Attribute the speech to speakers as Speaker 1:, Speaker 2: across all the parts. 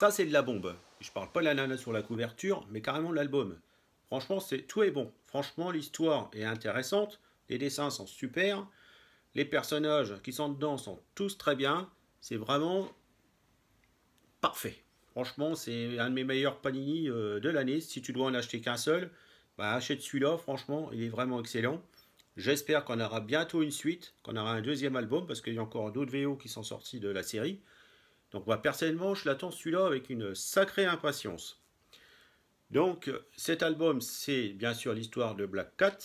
Speaker 1: Ça, c'est de la bombe. Je parle pas de la nana sur la couverture, mais carrément de l'album. Franchement, tout est bon. Franchement, l'histoire est intéressante. Les dessins sont super. Les personnages qui sont dedans sont tous très bien. C'est vraiment parfait. Franchement, c'est un de mes meilleurs Panini de l'année. Si tu dois en acheter qu'un seul, bah, achète celui-là. Franchement, il est vraiment excellent. J'espère qu'on aura bientôt une suite, qu'on aura un deuxième album, parce qu'il y a encore d'autres VO qui sont sortis de la série. Donc moi, personnellement, je l'attends celui-là avec une sacrée impatience. Donc cet album, c'est bien sûr l'histoire de Black Cat,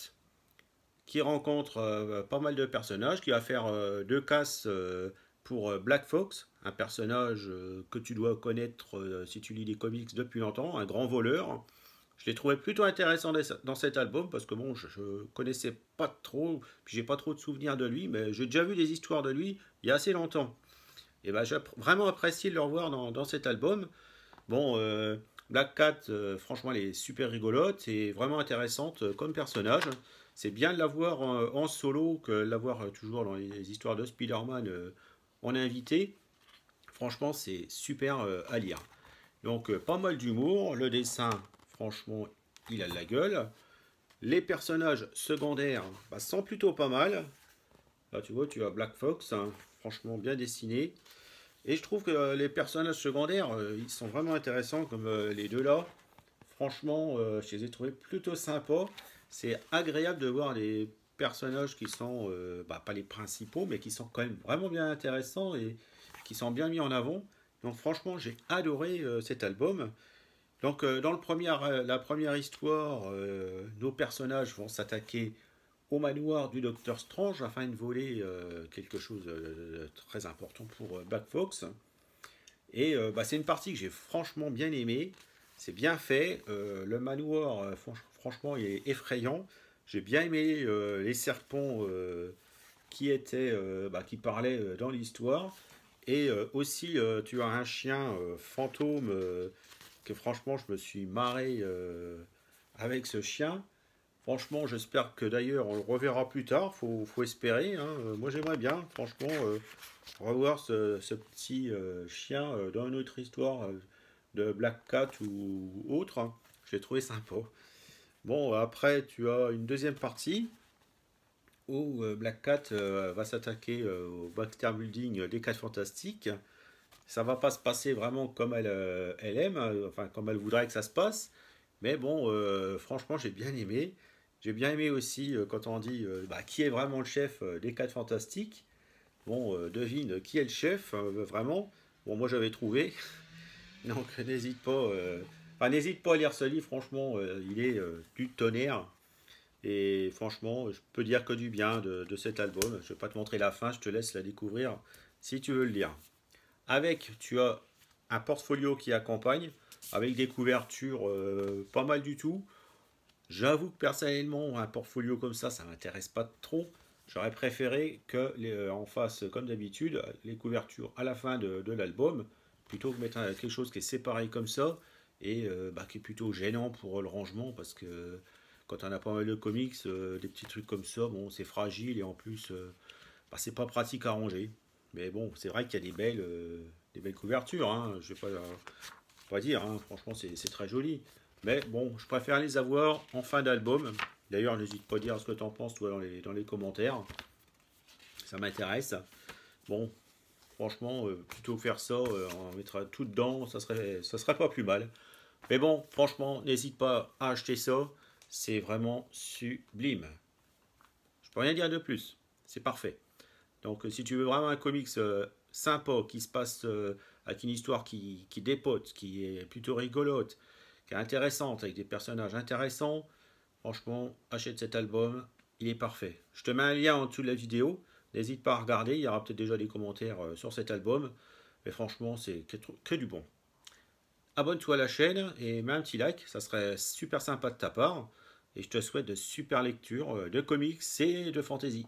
Speaker 1: qui rencontre pas mal de personnages, qui va faire deux casses pour Black Fox, un personnage que tu dois connaître si tu lis des comics depuis longtemps, un grand voleur. Je l'ai trouvé plutôt intéressant dans cet album parce que bon, je connaissais pas trop, puis j'ai pas trop de souvenirs de lui, mais j'ai déjà vu des histoires de lui il y a assez longtemps. Et ben j'ai vraiment apprécié de le revoir dans cet album. Bon, Black Cat, franchement, elle est super rigolote et vraiment intéressante comme personnage. C'est bien de la voir en solo que de la voir toujours dans les histoires de Spider-Man en invité. Franchement, c'est super à lire. Donc, pas mal d'humour. Le dessin, franchement, il a de la gueule. Les personnages secondaires bah, sont plutôt pas mal. Là, tu vois, tu as Black Fox, hein, franchement bien dessiné. Et je trouve que les personnages secondaires, ils sont vraiment intéressants, comme les deux là. Franchement, je les ai trouvés plutôt sympas. C'est agréable de voir les personnages qui sont, bah, pas les principaux, mais qui sont quand même vraiment bien intéressants et qui sont bien mis en avant. Donc franchement, j'ai adoré cet album. Donc dans la première histoire, nos personnages vont s'attaquer au manoir du Docteur Strange afin de voler quelque chose de très important pour Black Fox. Et bah, c'est une partie que j'ai franchement bien aimée. C'est bien fait. Le manoir, franchement, il est effrayant. J'ai bien aimé les serpents qui parlaient dans l'histoire. Et aussi, tu as un chien fantôme que franchement, je me suis marré avec ce chien. Franchement, j'espère que d'ailleurs on le reverra plus tard. Faut espérer, hein. Moi, j'aimerais bien, franchement, revoir ce petit chien dans une autre histoire de Black Cat ou autre, hein. Je l'ai trouvé sympa. Bon, après, tu as une deuxième partie où Black Cat va s'attaquer au Baxter Building des 4 Fantastiques. Ça va pas se passer vraiment comme elle aime, enfin comme elle voudrait que ça se passe. Mais bon, franchement, j'ai bien aimé. J'ai bien aimé aussi quand on dit bah, qui est vraiment le chef des 4 Fantastiques. Bon, devine qui est le chef, vraiment. Bon, moi j'avais trouvé. Donc n'hésite pas à lire ce livre, franchement, il est du tonnerre. Et franchement, je peux dire que du bien de cet album. Je vais pas te montrer la fin, je te laisse la découvrir si tu veux le lire. Avec, tu as un portfolio qui accompagne, avec des couvertures pas mal du tout. J'avoue que personnellement, un portfolio comme ça m'intéresse pas trop. J'aurais préféré qu'on fasse, comme d'habitude, les couvertures à la fin de l'album, plutôt que mettre quelque chose qui est séparé comme ça, et bah, qui est plutôt gênant pour le rangement, parce que quand on a pas mal de comics, des petits trucs comme ça, bon, c'est fragile, et en plus, bah, c'est pas pratique à ranger. Mais bon, c'est vrai qu'il y a des belles couvertures, hein, je vais pas dire, hein, franchement, c'est très joli. Mais bon, je préfère les avoir en fin d'album. D'ailleurs, n'hésite pas à dire ce que tu en penses, toi, dans les commentaires. Ça m'intéresse. Bon, franchement, plutôt que faire ça, on mettra tout dedans, ça serait pas plus mal. Mais bon, franchement, n'hésite pas à acheter ça. C'est vraiment sublime. Je peux rien dire de plus. C'est parfait. Donc, si tu veux vraiment un comics sympa, qui se passe avec une histoire qui dépote, qui est plutôt rigolote, qui est intéressante, avec des personnages intéressants, franchement, achète cet album, il est parfait. Je te mets un lien en dessous de la vidéo, n'hésite pas à regarder, il y aura peut-être déjà des commentaires sur cet album, mais franchement, c'est que du bon. Abonne-toi à la chaîne et mets un petit like, ça serait super sympa de ta part, et je te souhaite de super lectures de comics et de fantasy.